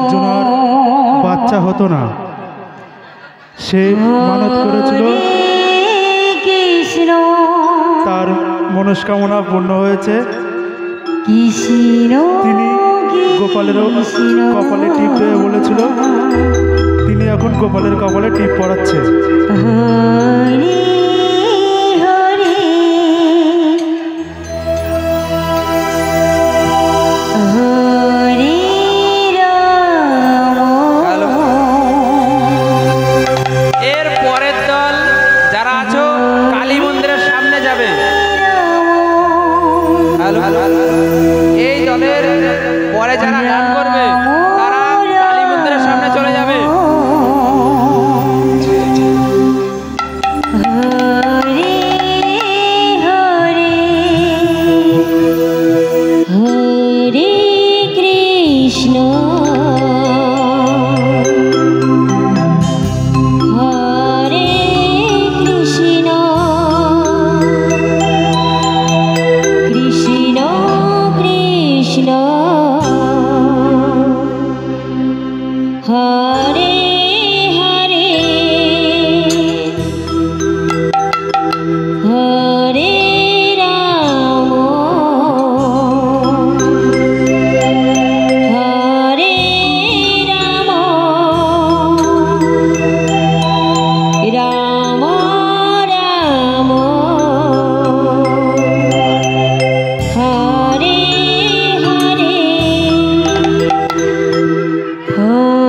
একজনের বাচ্চা হতো না, সে মানত করেছিল, তার মনস্কামনা পূর্ণ হয়েছে। তিনি গোপালেরও কপালে টিপ দেবে বলেছিল, তিনি এখন গোপালের কপালে টিপ পড়াচ্ছে। এই দলের পরে যারা গান করবে তারা কালী মন্দিরের সামনে চলে যাবে। হরে কৃষ্ণ হরে হরে হরে রাম হরে রাম রাম রাম হরে হরে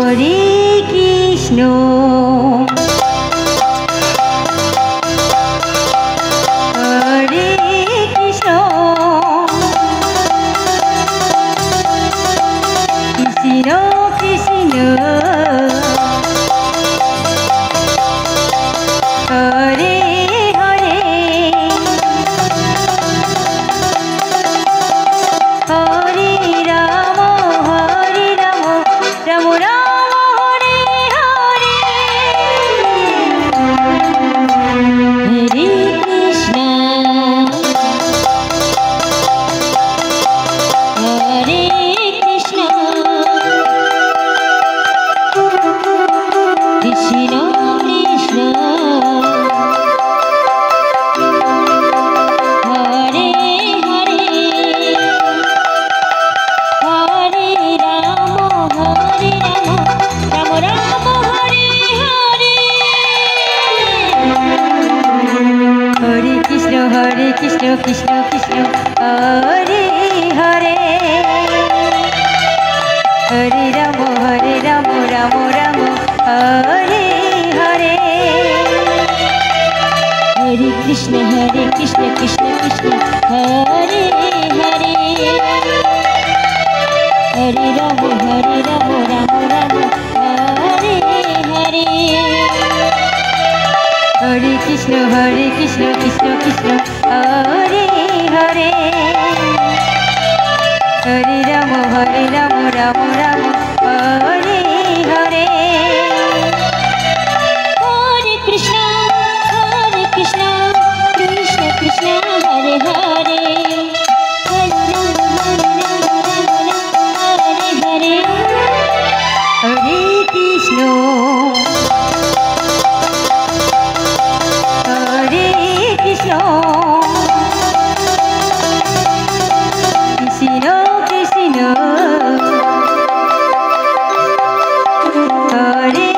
হরে কৃষ্ণ হরে কৃষ্ণ কৃষ্ণ কৃষ্ণ হরে হরে হরে রাম রাম রাম হরে হরে হরে কৃষ্ণ হরে কৃষ্ণ কৃষ্ণ কৃষ্ণ হরে হরে হরে রাম রাম রাম হরে হরে হরে কৃষ্ণ কৃষ্ণ কৃষ্ণ হরে হরে হরে রাম রাম রাম হরে হরে হরে কৃষ্ণ কৃষ্ণ কৃষ্ণ হরে হরে হরে রাম রাম রাম হরে হরে হরে কৃষ্ণ কৃষ্ণ কৃষ্ণ হরে হরে হরে রাম রাম রাম হরে হরে হরে কৃষ্ণ কৃষ্ণ কৃষ্ণ হরে হরে হরে হরে কৃষ্ণ হরে কৃষ্ণ কৃষ্ণ কৃষ্ণ হরে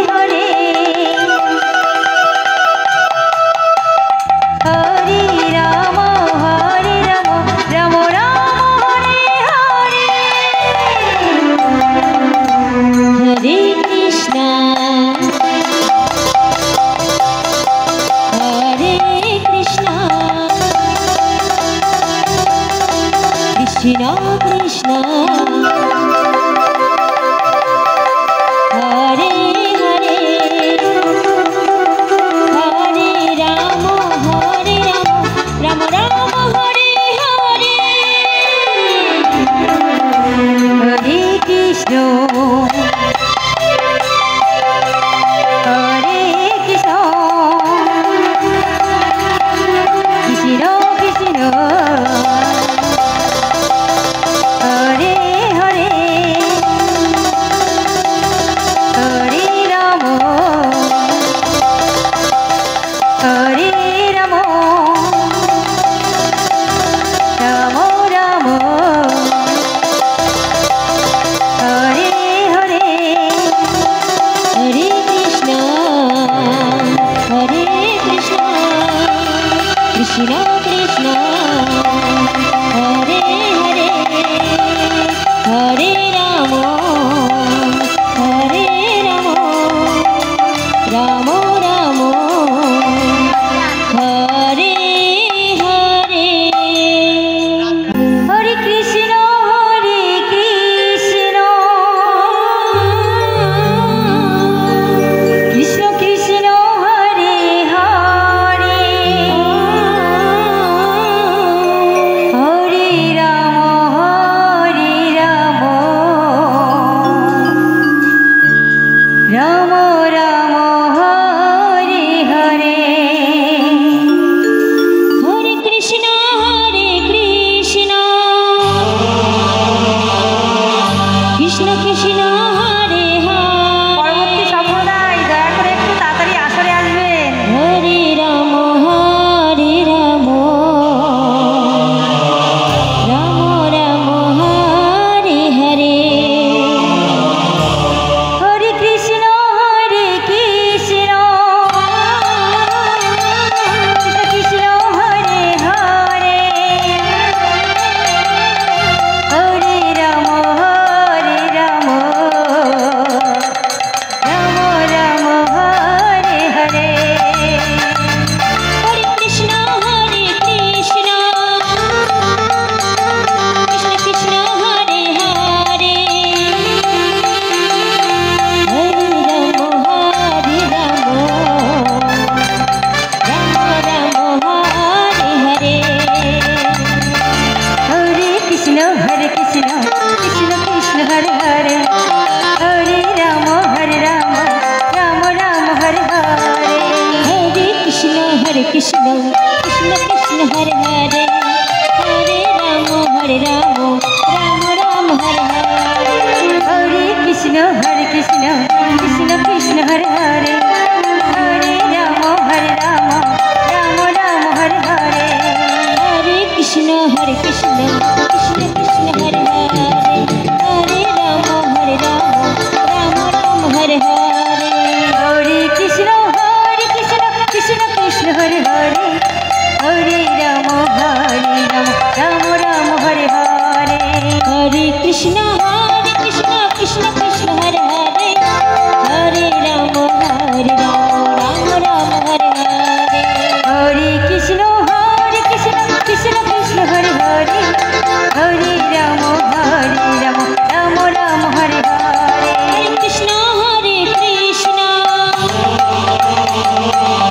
হরে হরে রাম রাম রাম হরে হরে হরে কৃষ্ণ হরে কৃষ্ণ কৃষ্ণ কৃষ্ণ হরে হরে হরে রাম রাম রাম হরে হরে হরে কৃষ্ণ হরে কৃষ্ণ কৃষ্ণ কৃষ্ণ হরে হরে কৃষ্ণ হরে কৃষ্ণ কৃষ্ণ কৃষ্ণ হরে হরে হরে রাম রাম রাম হরে হরে হরে কৃষ্ণ কৃষ্ণ কৃষ্ণ হরে হরে হরে রাম রাম রাম হরে হরে হরে কৃষ্ণ কৃষ্ণ কৃষ্ণ হরে হরে হরে রাম রাম রাম হরে হরে হরে কৃষ্ণ কৃষ্ণ কৃষ্ণ হরে হরে হরে রাম রাম রাম হরে হরে হরে কৃষ্ণ কৃষ্ণ কৃষ্ণ হরে হরে হরে রাম রাম রাম হরে হরে হরে কৃষ্ণ কৃষ্ণ কৃষ্ণ হরে হরে হরে রাম রাম রাম হরে হরে হরে কৃষ্ণ কৃষ্ণ কৃষ্ণ হরে হরে হরে রাম রাম রাম হরে হরে হরে কৃষ্ণ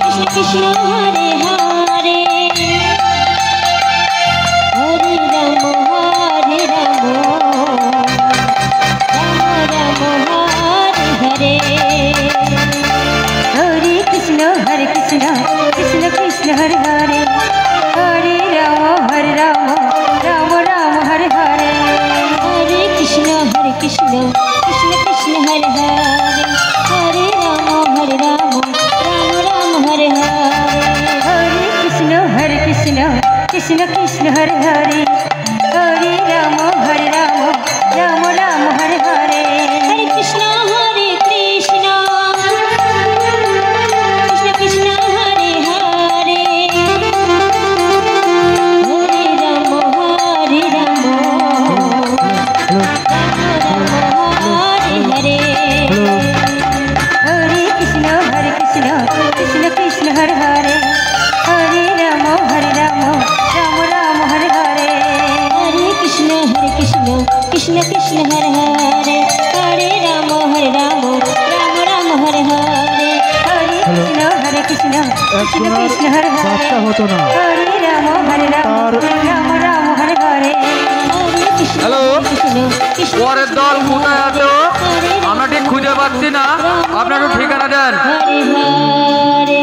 কৃষ্ণ কৃষ্ণ হরে হরে হরে রাম রাম রাম হরে হরে হরে কৃষ্ণ কৃষ্ণ কৃষ্ণ হরে হরে হরে রাম রাম রাম হরে হরে হরে কৃষ্ণ কৃষ্ণ কৃষ্ণ হরে হরে হরে রাম রাম রাম হরে হরে হরে কৃষ্ণ কৃষ্ণ কৃষ্ণ হরে হরে হরে রাম রাম রাম হরে হরে হরে কৃষ্ণ কৃষ্ণ কৃষ্ণ হরে হরে হরে রাম হরে হরে হরে কৃষ্ণ কৃষ্ণ কৃষ্ণ হরে হরে হরে রাম রাম রাম হরে হরে হরে কৃষ্ণ কৃষ্ণ কৃষ্ণ হরে হরে হরে রাম রাম রাম হরে হরে হরে কৃষ্ণ কৃষ্ণ কৃষ্ণ হরে বাচ্চা হরে হতো না হরে রাম রাম রাম হরে হরে হরে কৃষ্ণ হ্যালো, কৃষ্ণ পরের দল কোথায় আছো? আমরা ঠিক খুঁজে পাচ্ছি না, আপনার একটু ঠিকানা দেন। হরে হরে